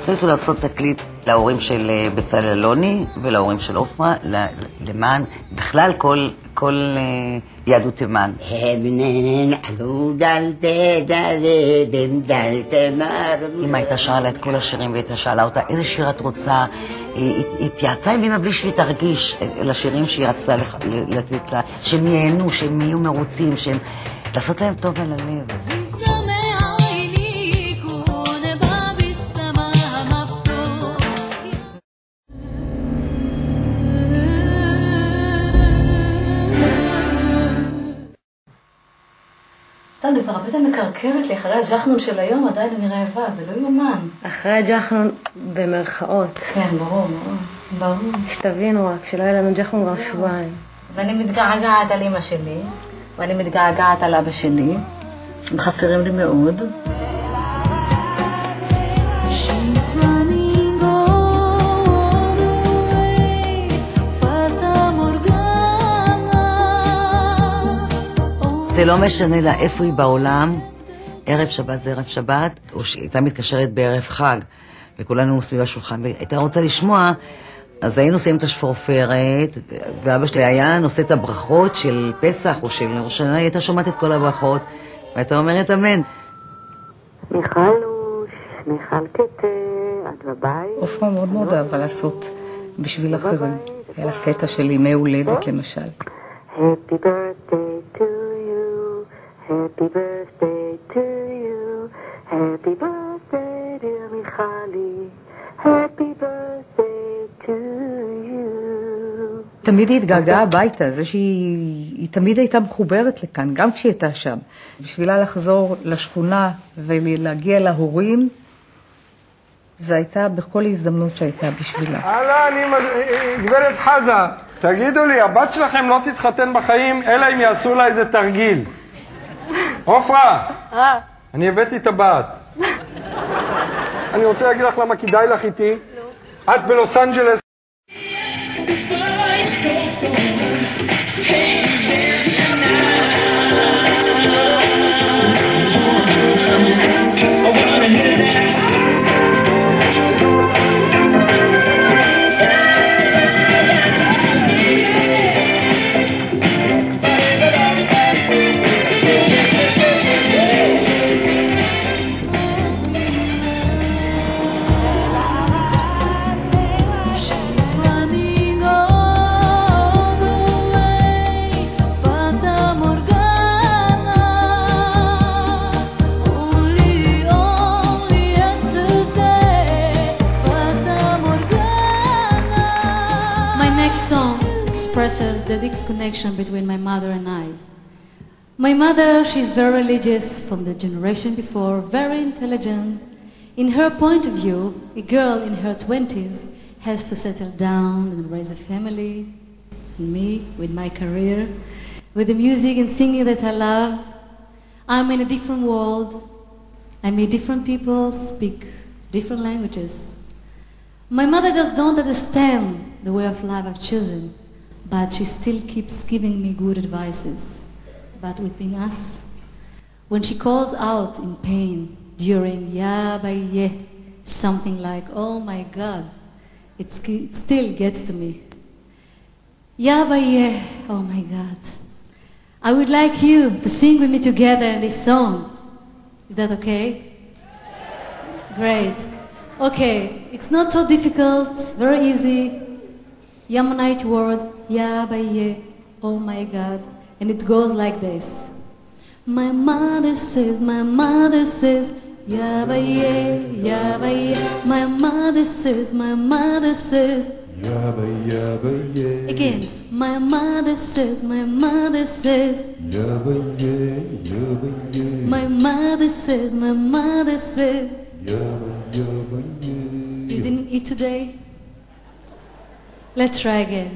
החליטו לעשות תקליט להורים של בצלאל אלוני ולהורים של עופרה, למען בכלל כל יהדות תימן. אמא הייתה שאלה את כל השירים והייתה שאלה אותה איזה שיר את רוצה. היא התייעצה עם אמא בלי שהיא תרגיש לשירים שהיא רצתה לתת לה, שהם ייהנו, שהם יהיו מרוצים, שהם לעשות להם טוב על הלב. סתם, כבר הפתע מקרקרת לי, אחרי הג'חנון של היום עדיין אני רעבה, זה לא יומן. אחרי הג'חנון במרכאות. כן, ברור. שתבינו רק, שלא היה לנו ג'חנון כבר שבועיים. ואני מתגעגעת על אמא שלי, ואני מתגעגעת על אבא שלי, הם חסרים לי מאוד. זה לא משנה לה איפה היא בעולם, ערב שבת זה ערב שבת, או שהיא הייתה מתקשרת בערב חג, וכולנו סביב השולחן, והייתה רוצה לשמוע, אז היינו עושים את השפורפרת, ואבא שלי היה נושא את הברכות של פסח או של ראש השנה, היא הייתה שומעת את כל הברכות, והייתה אומרת אמן. מיכלוש, מיכל קטע, את בבית? עופרה מאוד מאוד אהבה לעשות בשביל אחרים. היה לה קטע של ימי הולדת למשל. Happy birthday to you, happy birthday to you, happy birthday dear מיכלי, happy birthday to you. תמיד היא התגעגעה הביתה, זה שהיא תמיד הייתה מחוברת לכאן, גם כשהיא הייתה שם. בשבילה לחזור לשכונה ולהגיע להורים, זה הייתה בכל הזדמנות שהייתה בשבילה. אהלן, גברת חזה, תגידו לי, הבת שלכם לא תתחתן בחיים, אלא אם יעשו לה איזה תרגיל. עופרה, אני הבאתי את הבת. אני רוצה להגיד לך למה כדאי לך איתי. את בלוס אנג'לס. Expresses the disconnection between my mother and I. My mother, she's very religious from the generation before, very intelligent. In her point of view, a girl in her 20s has to settle down and raise a family. And me, with my career, with the music and singing that I love, I'm in a different world. I meet different people, speak different languages. My mother just don't understand the way of life I've chosen. But she still keeps giving me good advices. But within us, when she calls out in pain during Ya Baye, something like, oh my God, it still gets to me. Ya Baye, oh my God. I would like you to sing with me together in this song. Is that okay? Great. Okay, it's not so difficult, very easy. Yamanite word, Ya Baye, oh my God, and it goes like this. My mother says, Ya Baye, Ya Baye. My mother says, Ya Baye, Ya Baye. Again, my mother says, Ya Baye, Ya Baye. My mother says, Ya Baye, Ya Baye. You didn't eat today? Let's try again.